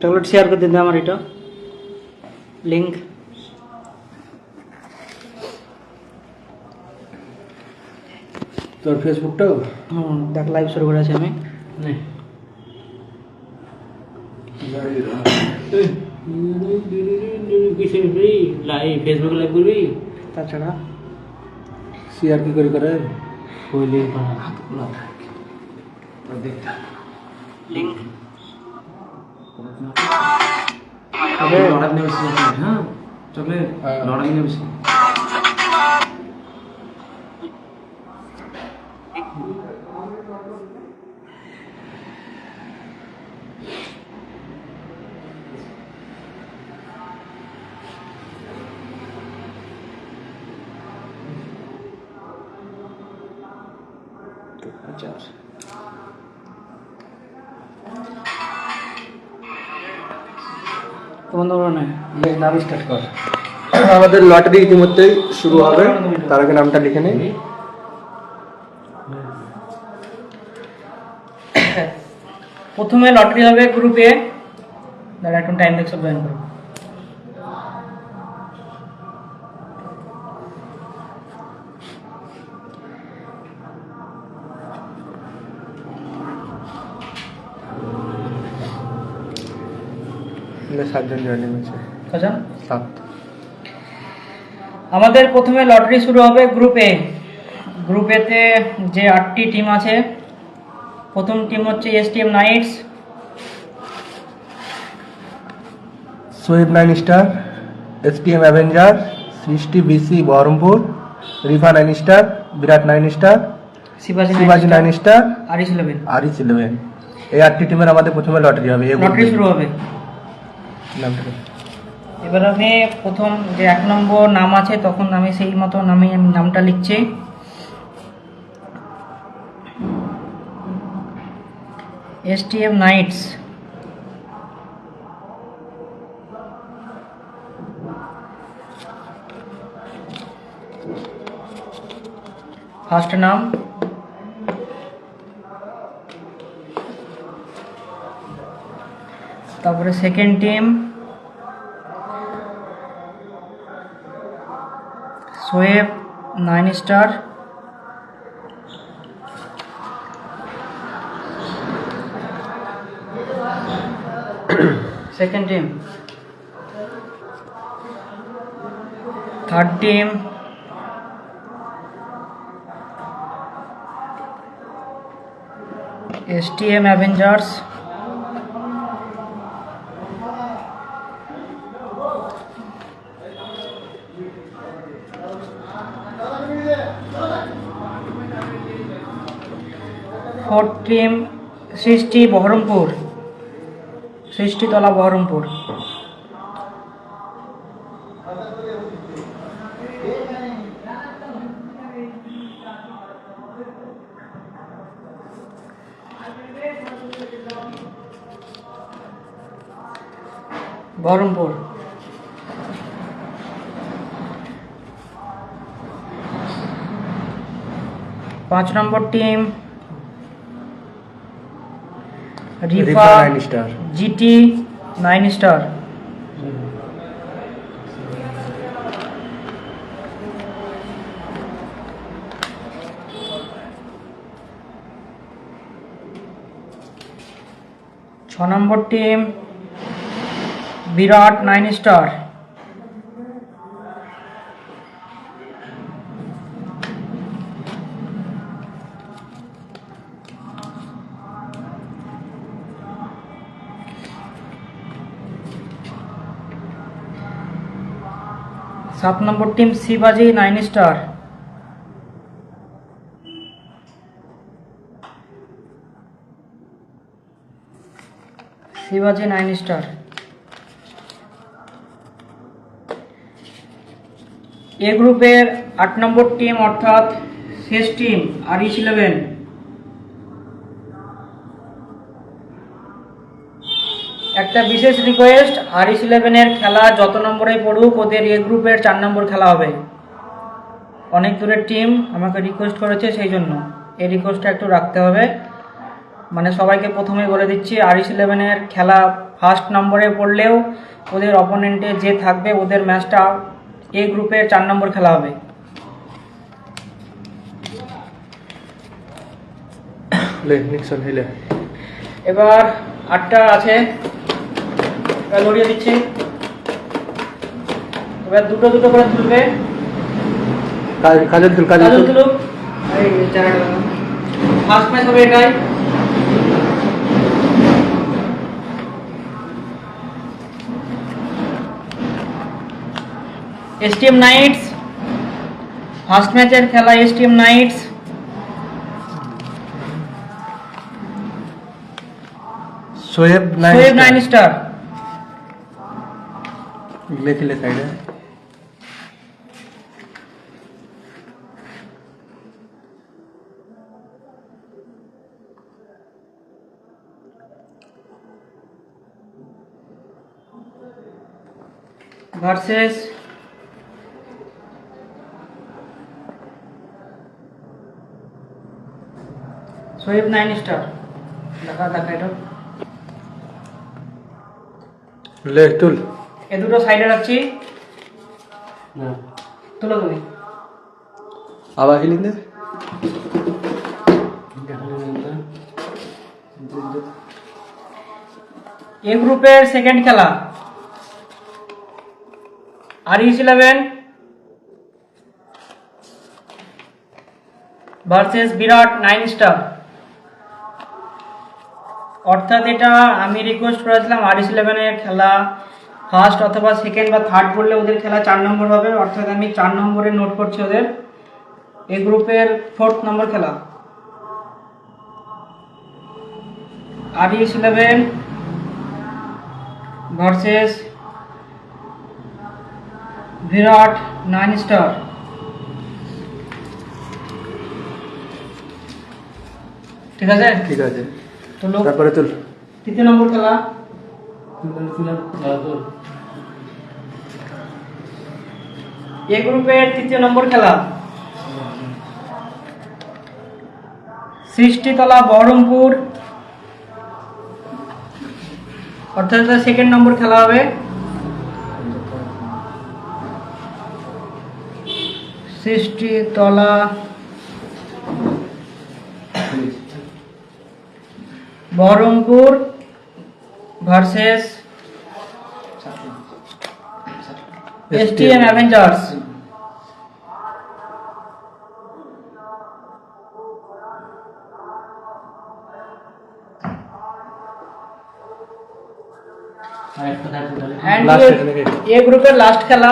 Chocolate share कर देते हमारे এটা लिंक তোর ফেসবুকটাও দেখ লাইভ শুরু করেছি আমি নেই কিসের ফ্রি লাইভ ফেসবুক লাইভ করবি তাছাড়া শেয়ার কি করে ওই লিঙ্ক বানা হাত খোলা দেখ লিংক अबे लौड़ा ने बस हां चॉकलेट लौड़ा ने बस তো বন্ধ করো না नाम स्टार्ट कर আমাদের লটারি ইতিমধ্যেই শুরু হবে তার আগে নামটা লিখে নেই প্রথমে লটারি হবে গ্রুপে দাঁড়া একটু টাইম দেখছো জয়েন করো সাতজন জয়েনিং হয়েছে আচ্ছা 7 আমাদের প্রথমে লটারি শুরু হবে গ্রুপে গ্রুপেতে যে 8টি টিম আছে প্রথম টিম হচ্ছে এসটিএম নাইটস সোয়েব 9 স্টার এসটিএম অ্যাভেঞ্জার সৃষ্টি বিসি বহরমপুর রিভা 9 স্টার বিরাট 9 স্টার শিবাজি 9 স্টার আরিস 11 আরিস 11 এই 8টি টিমের আমাদের প্রথমে লটারি হবে লটারি শুরু হবে নামটা এবার আমি প্রথম যে 1 নম্বর নাম আছে তখন আমি সেই মতো আমি নামটা লিখছি এসটিএম নাইটস ফার্স্ট নাম তারপরে second team Shoaib 9 star second team third team STM avengers fourth team Srishti Baharampur Srishtitala Baharampur Baharampur 5 number team Rifa 9 star GT 9 star छ नंबर टीम विराट 9 स्टार सात number team Shivaji 9 star Shivaji 9 star A ग्रुपेर 8 नम्बर टीम अर्थात शेष टीम आरिस 11 একটা বিশেষ রিকোয়েস্ট আরিস 11 এর খেলা যত নম্বরেই পড়ুক ওদের এ গ্রুপের 4 নম্বর খেলা হবে অনেক দূরের টিম আমাকে রিকোয়েস্ট করেছে সেই জন্য এই রিকোয়েস্টটা একটু রাখতে হবে মানে সবাইকে প্রথমেই বলে দিচ্ছি আরিস 11 এর খেলা ফার্স্ট নম্বরে পড়লেও ওদের অপোনেন্টে যে থাকবে ওদের ম্যাচটা এ গ্রুপের 4 নম্বর খেলা হবে। ले निक्सन ले এবার 8টা আছে, এবার লড়িয়ে দিচ্ছি। এবার দুটো দুটো করে তুলবে, काजल কাজল তুলুক। এই জায়গাটা ফার্স্ট ম্যাচ হবে এটাই। এসটিএম নাইটস, ফার্স্ট ম্যাচের খেলা STM Knights. Shoaib Shoaib 9 Star. ले साइड है ভার্সেস শোয়েব 9 স্টার। দেখা এটা ले तुल এ দুটো সাইডে রাখছি, তুলো তুমি। आवाज हिलिंदे এ গ্রুপের সেকেন্ড খেলা আরইএস 11 ভার্সেস বিরাট 9 স্টার। অর্থাৎ এটা আমি রিকোয়েস্ট করেছিলাম আরইএস 11 এর খেলা ফার্স্ট অথবা সেকেন্ড বা থার্ড করলে ওদের খেলা 4 নম্বর হবে, অর্থাৎ আমি 4 নম্বরে নোট করছি ওদের। এই গ্রুপের 4th নম্বর খেলা আরইএস 11 ভার্সেস বিরাট 9 স্টার। ঠিক আছে, ठीक है তো লোক তারপরে তুল 3 নম্বর খেলা এ গ্রুপের 3 নম্বর খেলা সৃষ্টিতলা বহরমপুর, অর্থাৎ সেকেন্ড নম্বর খেলা হবে। Srishtitala Baharampur versus STM avengers. And A গ্রুপের লাস্ট খেলা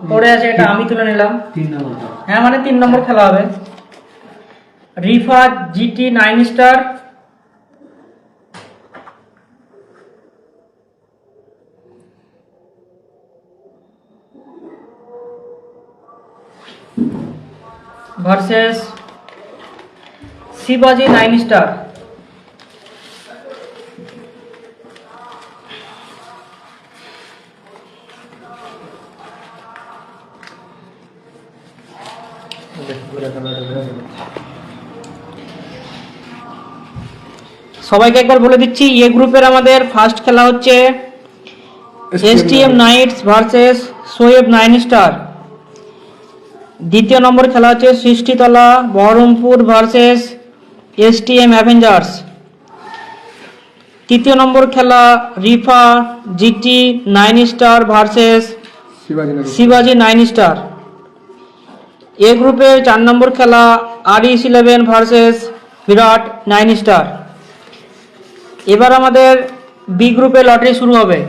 পড়ে আছে, এটা আমি তুলে নিলাম। হ্যাঁ, মানে 3 নম্বর খেলা হবে রিফা জিটি 9 স্টার ভার্সেস শিবাজি 9 স্টার। সবাইকে একবার বলে দিচ্ছি, এ গ্রুপের আমাদের ফার্স্ট খেলা হচ্ছে STM Knights versus Shoaib 9 Star. দ্বিতীয় নম্বর খেলা হচ্ছে সৃষ্টিতলা বহরমপুর ভার্সেস এসটিএম অ্যাভেঞ্জার্স। তৃতীয় নম্বর খেলা রিফা জিটি 9 স্টার ভার্সেস শিবাজি 9 স্টার। এ গ্রুপের 4 নম্বর খেলা আরইএস 11 ভার্সেস বিরাট 9 স্টার। এবার আমাদের বি গ্রুপে লটারি শুরু হবে।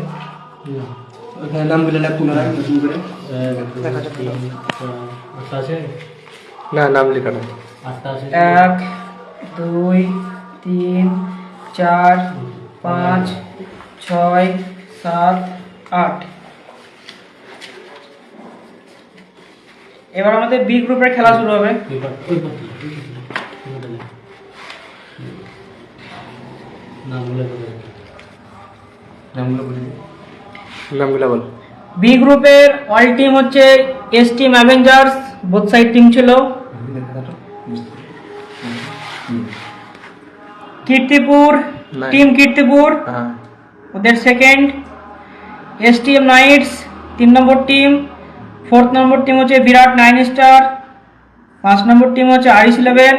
না নাম লেখা নাই 1 2 3 4 5 6 7 8। এবার আমাদের বি গ্রুপের খেলা শুরু হবে। নামগুলো বল বি গ্রুপের অল টিম হচ্ছে STM Avengers, both side team ছিল। কীর্তিপুর টিম কীর্তিপুর ওদের সেকেন্ড এসটিএম নাইটস 3 নম্বর টিম, 4th নম্বর টিম হচ্ছে বিরাট 9 স্টার, 5 নম্বর টিম হচ্ছে আরিস 11,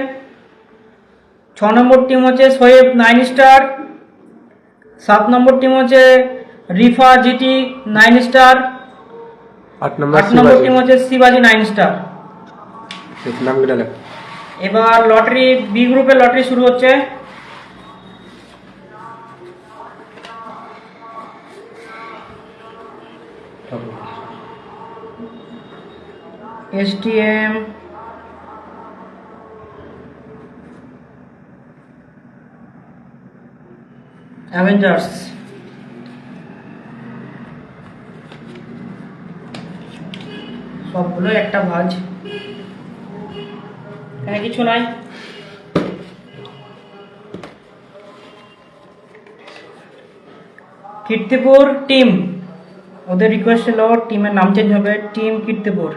6 নম্বর টিম হচ্ছে সোয়েব 9 স্টার, 7 নম্বর টিম হচ্ছে রিফা জিটি 9 স্টার, 8 নম্বর 8 নম্বর টিম হচ্ছে শিবাজি 9 স্টার। নাম কেটে লেখ। এবার লটারি বি গ্রুপের লটারি শুরু হচ্ছে। এসটিএম অ্যাভেঞ্জার্স, সবগুলো একটা ভাজ, এখানে কিছু নাই। কীর্তিপুর টিম, ওদের রিকোয়েস্ট ছিল টিমের নাম চেঞ্জ হবে, টিম কীর্তিপুর।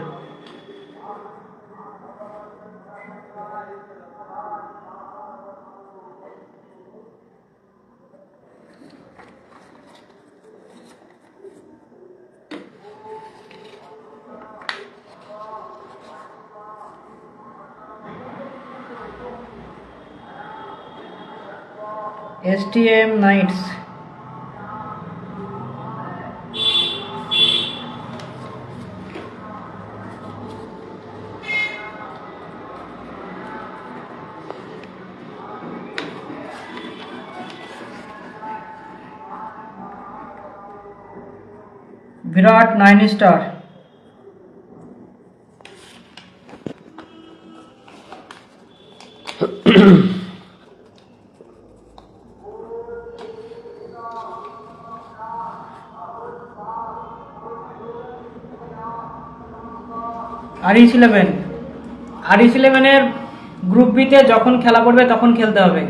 এসটিএম নাইটস, বিরাট 9 স্টার, আরিস 11। আরিস 11-এর গ্রুপ বিতে যখন খেলা পড়বে তখন খেলতে হবে।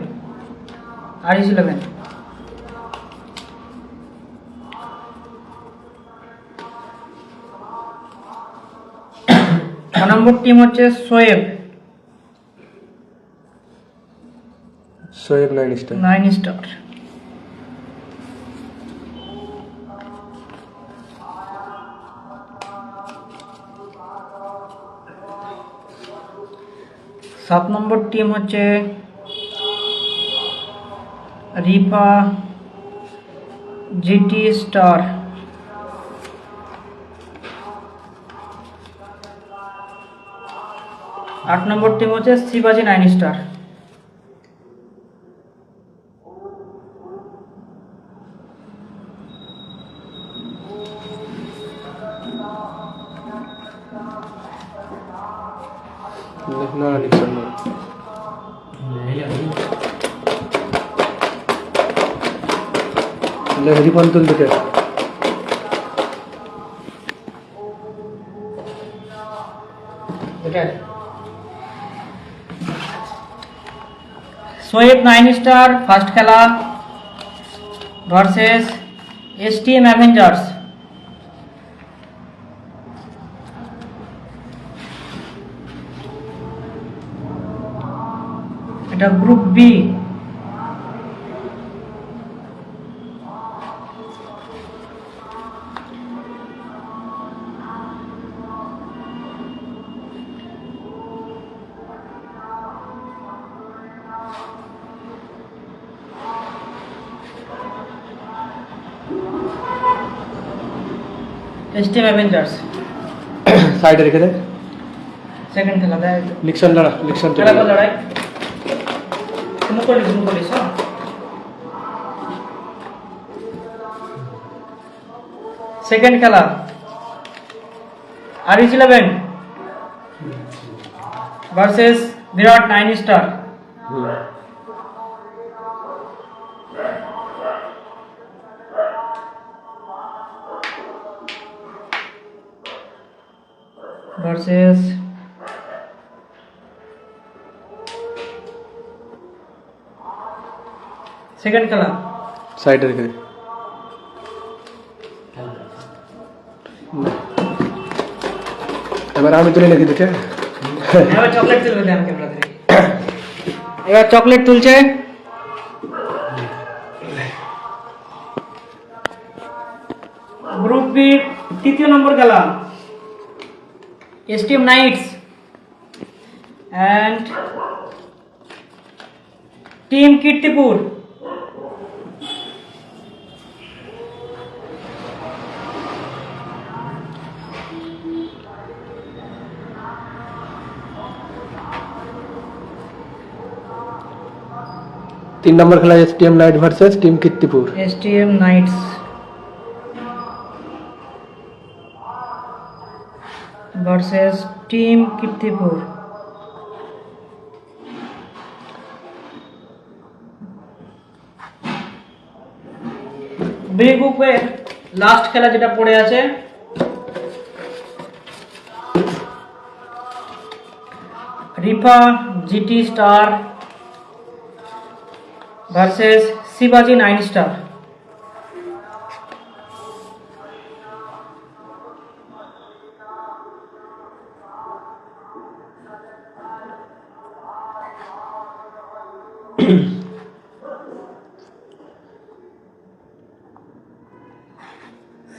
আরিস 11 6 নম্বর টিম হচ্ছে সোয়েব সোয়েব 9 স্টার। 9 স্টার। সাত নম্বর টিম হচ্ছে রিফা জিটি স্টার। 8 নম্বর টিম হচ্ছে শিবাজি 9 স্টার। না নিকসন না লহরি পান তুল দিতে সোয়েব 9 স্টার ফার্স্ট খেলা ভার্সেস এসটিএম অ্যাভেঞ্জার্স। এটা গ্রুপ বি। এসটিএম অ্যাভেঞ্জার্স সাইডে রেখে দে। সেকেন্ড খেলা দেয় লিকশন লড়া, লিকশন খেলা বল লড়াই মুকলিস হ্যাঁ। সেকেন্ড খেলা Aris 11 versus Virat 9 star. Versus second খেলা সাইডে রেখে দে। এবার আমি তুলে নাকি দুটো এবার চকলেট তুলবে দেন ক্যামেরা ধরে। এবার চকলেট তুলছে গ্রুপ বি তৃতীয় নম্বর খেলা STM Knights and team Kirtipur. তিন নম্বর খেলা STM Knight versus team Kirtipur. STM Knights versus team Kirtipur. B গ্রুপের লাস্ট খেলা যেটা পড়ে আছে রিফা জিটি স্টার ভার্সেস শিবাজি 9 স্টার।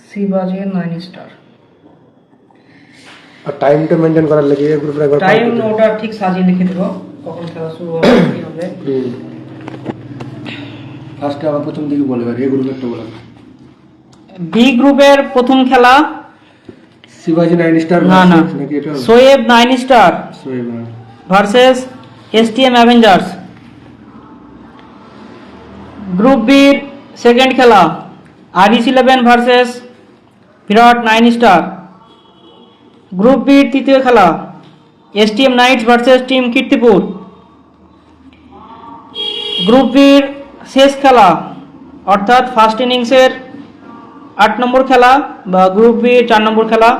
শিবাজি 9 স্টার। আর টাইমটা মেনটেন করার লাগে এই গ্রুপের একবার টাইম ওটা ঠিক সাজিয়ে লিখে দেবো কখন খেলা শুরু হবে কি হবে। ফার্স্টে আবার প্রথম দিকে বলে এই গ্রুপেরটা বলে। বি গ্রুপের প্রথম খেলা শিবাজি 9 স্টার না না নাকি এটা Shoaib 9 Star Shoaib versus STM Avengers. Group বির সেকেন্ড খেলা Aris 11 versus Virat 9 star. Group বির তৃতীয় খেলা STM Knights versus team Kirtipur. Group বির শেষ খেলা অর্থাৎ ফার্স্ট ইনিংসের 8 নম্বর খেলা বা গ্রুপ বি 4 নম্বর খেলা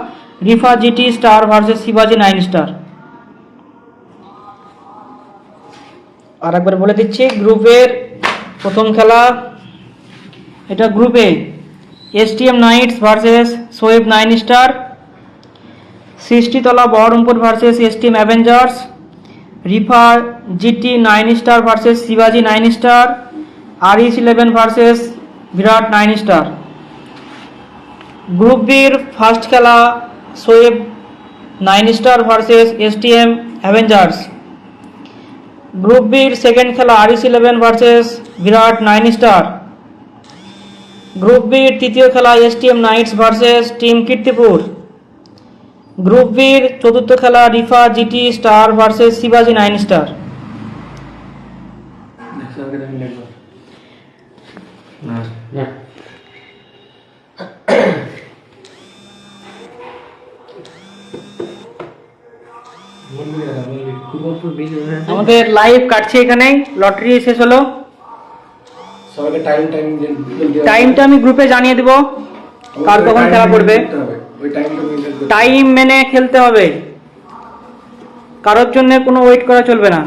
রিফা জিটি স্টার ভার্সেস শিবাজি 9 স্টার। আর একবার বলে দিচ্ছি গ্রুপের প্রথম খেলা এটা গ্রুপে STM Knights versus Shoaib 9 star. Srishtitala Baharampur versus STM avengers. Rifa GT 9 star versus শিবাজি 9 star. Aris 11 versus Virat 9 star. Group বির ফার্স্ট খেলা Shoaib 9 star versus STM Avengers. Group বির সেকেন্ড খেলা Aris 11 versus Virat 9 star. Group বির তৃতীয় খেলা STM Knights versus team Kirtipur. Group বির চতুর্থ খেলা রিফা জিটি স্টার ভার্সেস শিবাজি 9 স্টার। আমাদের লাইভ কাটছে এখানে লটারি শেষ হলো। সবাইকে টাইমটা আমি গ্রুপে জানিয়ে দেব কার কখন খেলা পড়বে। ওই টাইমটা মেনটেন টাইম মেনে খেলতে হবে, কারোর জন্য কোনো ওয়েট করা চলবে না।